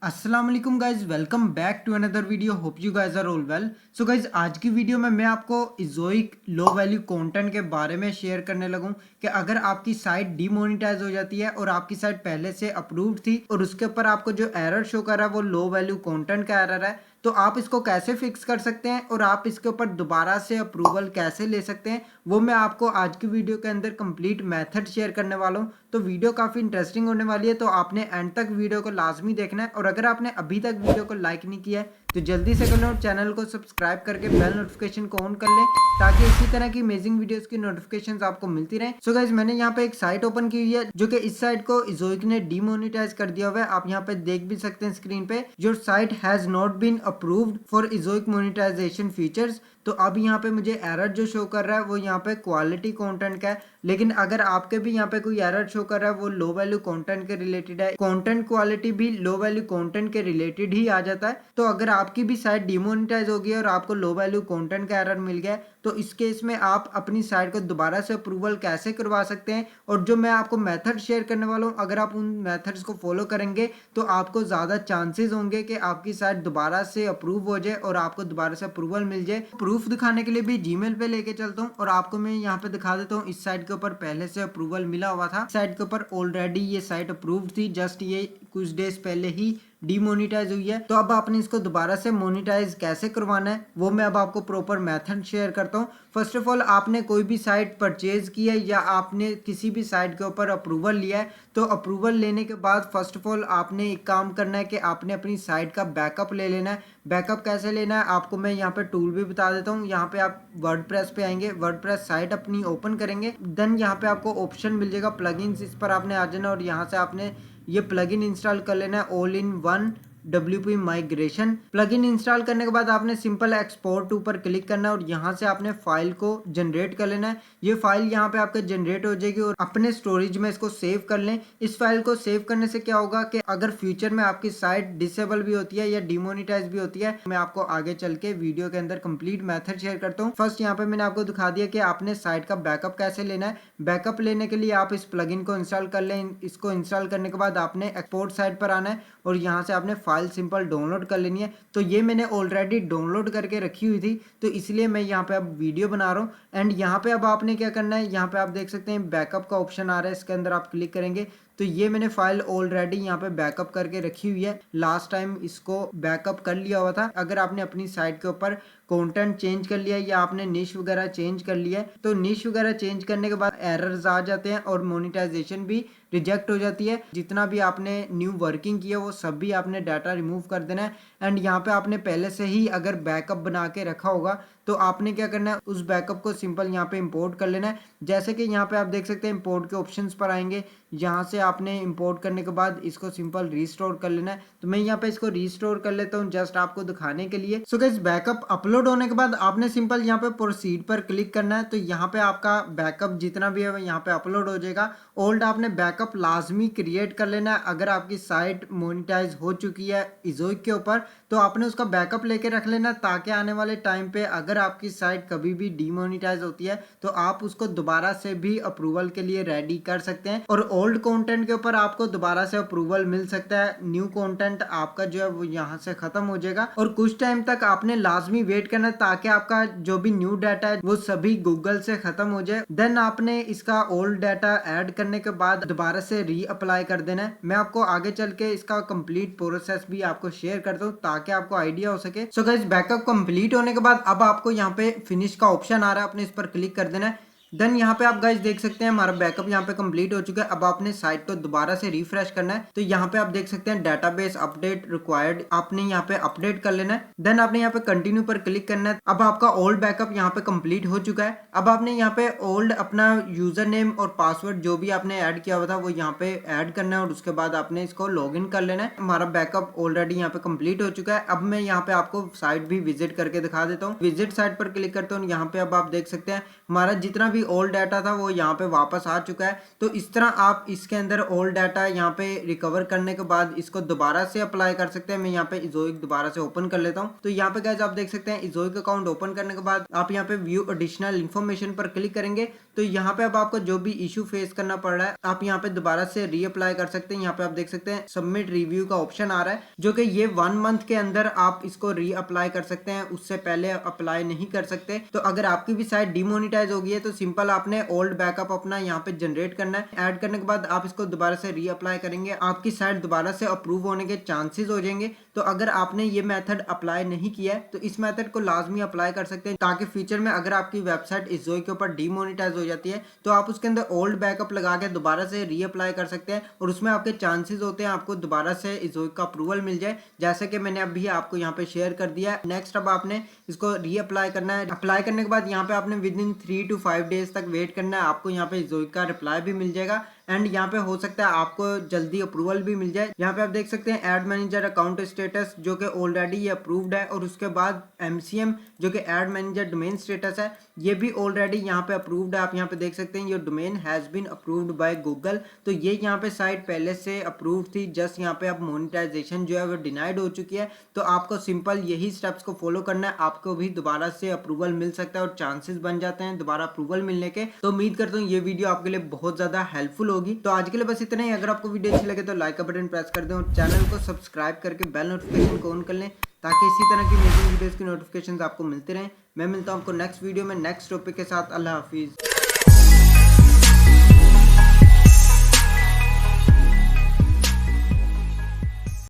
अस्सलाम वालेकुम guys, welcome back to another video. Hope you guys are all well. So guys, आज की video में मैं आपको इजोइक लो वैल्यू कंटेंट के बारे में शेयर करने लगूं कि अगर आपकी साइट डीमोनेटाइज हो जाती है और आपकी साइट पहले से अप्रूव्ड थी और उसके ऊपर आपको जो एरर शो कर रहा है वो लो वैल्यू कंटेंट का एरर है, तो आप इसको कैसे फिक्स कर सकते हैं और आप इसके ऊपर दोबारा से अप्रूवल कैसे ले सकते हैं, वो मैं आपको आज की वीडियो के अंदर कंप्लीट मेथड शेयर करने वाला हूं। तो वीडियो काफ़ी इंटरेस्टिंग होने वाली है, तो आपने एंड तक वीडियो को लाजमी देखना है। और अगर आपने अभी तक वीडियो को लाइक नहीं किया है तो जल्दी से कर लो और चैनल को सब्सक्राइब करके बेल नोटिफिकेशन को ऑन कर लें ताकि इसी तरह की अमेजिंग वीडियोस की नोटिफिकेशंस आपको मिलती रहे। सो गाइज, मैंने यहाँ पे एक साइट ओपन की हुई है जो कि इस साइट को इजोइक ने डीमोनेटाइज कर दिया हुआ है। आप यहाँ पे देख भी सकते हैं स्क्रीन पे, your site has not been approved for Ezoic monetization features. तो अब यहाँ पे मुझे एरर जो शो कर रहा है वो यहाँ पे क्वालिटी कंटेंट का है, लेकिन अगर आपके भी यहाँ पे कोई एरर शो कर रहा है वो लो वैल्यू कंटेंट के रिलेटेड है, कंटेंट क्वालिटी भी लो वैल्यू कंटेंट के रिलेटेड ही आ जाता है। तो अगर आपकी भी साइट डिमोनेटाइज हो गई और आपको लो वैल्यू कंटेंट का एरर मिल गया तो इस केस में आप अपनी साइट को दोबारा से अप्रूवल कैसे करवा सकते हैं, और जो मैं आपको मेथड शेयर करने वाला हूँ अगर आप उन मेथड्स को फॉलो करेंगे तो आपको ज़्यादा चांसेस होंगे कि आपकी साइट दोबारा से अप्रूव हो जाए और आपको दोबारा से अप्रूवल मिल जाए। प्रूफ दिखाने के लिए भी जीमेल पे लेके चलता हूँ और आपको मैं यहाँ पे दिखा देता हूँ। इस साइट के ऊपर पहले से अप्रूवल मिला हुआ था, साइट के ऊपर ऑलरेडी ये साइट अप्रूव्ड थी, जस्ट ये कुछ डेज पहले ही डीमोनेटाइज हुई है। तो अब आपने इसको दोबारा से मोनेटाइज कैसे करवाना है वो मैं अब आपको प्रॉपर मेथड शेयर करता हूँ। फर्स्ट ऑफ ऑल, आपने कोई भी साइट परचेज की है या आपने किसी भी साइट के ऊपर अप्रूवल लिया है, तो अप्रूवल लेने के बाद फर्स्ट ऑफ ऑल आपने एक काम करना है कि आपने अपनी साइट का बैकअप ले लेना है। बैकअप कैसे लेना है आपको मैं यहाँ पे टूल भी बता देता हूँ। यहाँ पे आप वर्डप्रेस पे आएंगे, वर्डप्रेस साइट अपनी ओपन करेंगे, देन यहाँ पे आपको ऑप्शन मिल जाएगा प्लगइन्स, इस पर आपने आ जाना और यहाँ से आपने ये प्लगइन इंस्टॉल कर लेना है, all in one WP migration. Plugin install करने के बाद आपने सिंपल एक्सपोर्ट ऊपर क्लिक करना है और यहाँ से आपने फाइल को जनरेट कर लेना है। ये फाइल यहाँ पे आपके जनरेट हो जाएगी और अपने स्टोरेज में इसको सेव कर लें। इस फाइल को सेव करने से क्या होगा कि अगर फ्यूचर में आपकी साइट डिसेबल भी होती है या डिमोनेटाइज भी होती है, मैं आपको आगे चल के वीडियो के अंदर कंप्लीट मेथड शेयर करता हूँ। फर्स्ट यहाँ पे मैंने आपको दिखा दिया कि आपने साइट का बैकअप कैसे लेना है। बैकअप लेने के लिए आप इस प्लगइन को इंस्टॉल कर लें। इसको इंस्टॉल करने के बाद आपने एक्सपोर्ट साइट पर आना है और यहाँ से आपने फाइल सिंपल डाउनलोड कर लेनी है। तो ये मैंने ऑलरेडी डाउनलोड करके रखी हुई थी तो इसलिए मैं यहाँ पे अब वीडियो बना रहा हूँ। एंड यहाँ पे अब आपने क्या करना है, यहाँ पे आप देख सकते हैं बैकअप का ऑप्शन आ रहा है, इसके अंदर आप क्लिक करेंगे तो ये मैंने फाइल ऑलरेडी यहाँ पे बैकअप करके रखी हुई है। लास्ट टाइम इसको बैकअप कर लिया हुआ था। अगर आपने अपनी साइट के ऊपर कंटेंट चेंज कर लिया या आपने निश वगैरह चेंज कर लिया है तो निश वगैरह चेंज करने के बाद एरर्स आ जाते हैं और मोनेटाइजेशन भी रिजेक्ट हो जाती है। जितना भी आपने न्यू वर्किंग किया वो सब भी आपने डाटा रिमूव कर देना है। एंड यहाँ पे आपने पहले से ही अगर बैकअप बना के रखा होगा तो आपने क्या करना है, उस बैकअप को सिंपल यहाँ पे इंपोर्ट कर लेना है। जैसे कि यहाँ पे आप देख सकते हैं इंपोर्ट के ऑप्शंस पर आएंगे, यहाँ से आपने इंपोर्ट करने के बाद इसको सिंपल रीस्टोर कर लेना है। तो मैं यहाँ पे इसको रीस्टोर कर लेता हूँ जस्ट आपको दिखाने के लिए। सो गाइस, बैकअप अपलोड होने के बाद आपने सिंपल यहाँ पे प्रोसीड पर क्लिक करना है। तो यहाँ पे आपका बैकअप जितना भी है यहाँ पे अपलोड हो जाएगा। ओल्ड आपने बैकअप लाजमी क्रिएट कर लेना है। अगर आपकी साइट मोनेटाइज हो चुकी है इजोइक के ऊपर तो आपने उसका बैकअप लेके रख लेना ताकि आने वाले टाइम पे अगर आपकी साइट कभी भी डीमोनेटाइज होती है तो आप उसको दोबारा से भी अप्रूवल के लिए रेडी कर सकते हैं और ओल्ड कंटेंट के ऊपर आपको दोबारा से अप्रूवल मिल सकता है। न्यू कंटेंट आपका जो है वो यहाँ से खत्म हो जाएगा और कुछ टाइम तक आपने लाजमी वेट करना ताकि आपका जो भी न्यू डाटा है वो सभी गूगल से खत्म हो जाए। देन आपने इसका ओल्ड डाटा ऐड करने के बाद दोबारा से री अप्लाई कर देना है। मैं आपको आगे चल के इसका कंप्लीट प्रोसेस भी आपको शेयर करता हूँ ताकि आपको आइडिया हो सके। सो गाइस, बैकअप कंप्लीट होने के बाद अब आपको यहाँ पे फिनिश का ऑप्शन आ रहा है, आपने इस पर क्लिक कर देना है। देन यहाँ पे आप गाइस देख सकते हैं हमारा बैकअप यहाँ पे कंप्लीट हो चुका है। अब आपने साइट को दोबारा से रिफ्रेश करना है। तो यहाँ पे आप देख सकते हैं डेटाबेस अपडेट रिक्वायर्ड, आपने यहाँ पे अपडेट कर लेना है। देन आपने यहाँ पे कंटिन्यू पर क्लिक करना है। अब आपका ओल्ड बैकअप यहाँ पे कंप्लीट हो चुका है। अब आपने यहाँ पे ओल्ड अपना यूजर नेम और पासवर्ड जो भी आपने ऐड किया हुआ था वो यहाँ पे ऐड करना है और उसके बाद आपने इसको लॉग इन कर लेना है। हमारा बैकअप ऑलरेडी यहाँ पे कंप्लीट हो चुका है। अब मैं यहाँ पे आपको साइट भी विजिट करके दिखा देता हूँ। विजिट साइट पर क्लिक करता हूँ। यहाँ पे अब आप देख सकते हैं हमारा जितना भी भी ओल्ड डाटा था वो यहाँ पे वापस आ चुका है। तो इस तरह आप इसके अंदर ओल्ड डाटा यहाँ पे रिकवर करने के बाद इसको दोबारा से अप्लाई कर सकते हैं। मैं यहाँ पे इजोइक दोबारा से ओपन कर लेता हूँ। तो यहाँ पे गाइस आप देख सकते हैं इजोइक अकाउंट ओपन करने के बाद आप यहाँ पे व्यू एडिशनल इन्फॉर्मेशन पर क्लिक करेंगे तो यहाँ पे अब आपको जो भी इशू फेस करना पड़ रहा है आप यहाँ पे दोबारा से रीअप्लाई कर सकते हैं। यहाँ पे आप देख सकते हैं सबमिट रिव्यू का ऑप्शन आ रहा है जो कि ये 1 मंथ के अंदर आप इसको रीअप्लाई कर सकते हैं, उससे पहले अप्लाई नहीं कर सकते। तो अगर आपकी भी साइट डिमोनिटाइज हो गई है तो सिंपल आपने ओल्ड बैकअप अपना यहाँ पे जनरेट करना है। ऐड करने के बाद आप इसको दोबारा से रीअप्लाई करेंगे, आपकी साइट दोबारा से अप्रूव होने के चांसेस हो जाएंगे। तो अगर आपने ये मेथड अप्लाई नहीं किया है तो इस मेथड को लाजमी अप्लाई कर सकते हैं ताकि फ्यूचर में अगर आपकी वेबसाइट इजोइक के ऊपर डिमोनिटाइज हो जाती है तो आप उसके अंदर ओल्ड बैकअप लगा के दोबारा से रीअप्लाई कर सकते हैं और उसमें आपके चांसेस होते हैं आपको दोबारा से इजोइक का अप्रूवल मिल जाए, जैसे कि मैंने अभी आपको यहाँ पे शेयर कर दिया है। नेक्स्ट अब आपने इसको रीअप्लाई करना है। अप्लाई करने के बाद यहाँ पे आपने विद इन 3 to 5 डेज तक वेट करना है, आपको यहाँ पे इजोइक का रिप्लाई भी मिल जाएगा एंड यहाँ पे हो सकता है आपको जल्दी अप्रूवल भी मिल जाए। यहाँ पे आप देख सकते हैं एड मैनेजर अकाउंट स्टेटस जो कि ऑलरेडी ये अप्रूव्ड है और उसके बाद MCM जो कि एड मैनेजर डोमेन स्टेटस है ये भी ऑलरेडी यहाँ पे अप्रूव्ड है। आप यहाँ पे देख सकते हैं your domain has been approved by Google. तो ये यहाँ पे साइट पहले से अप्रूव्ड थी, जस्ट यहाँ पे अब मोनेटाइजेशन जो है वो डिनाइड हो चुकी है। तो आपको सिंपल यही स्टेप्स को फॉलो करना है, आपको भी दोबारा से अप्रूवल मिल सकता है और चांसेस बन जाते हैं दोबारा अप्रूवल मिलने के। तो उम्मीद करता हूँ ये वीडियो आपके लिए बहुत ज्यादा हेल्पफुल होगी। तो आज के लिए बस इतना ही। अगर आपको वीडियो अच्छी लगे तो लाइक का बटन प्रेस कर दें और चैनल को सब्सक्राइब करके बेल नोटिफिकेशन को ऑन कर लें ताकि इसी तरह की वीडियोस की नोटिफिकेशन आपको मिलते रहें। मैं मिलता हूँ आपको नेक्स्ट वीडियो में नेक्स्ट टॉपिक के साथ। अल्लाह हाफिज।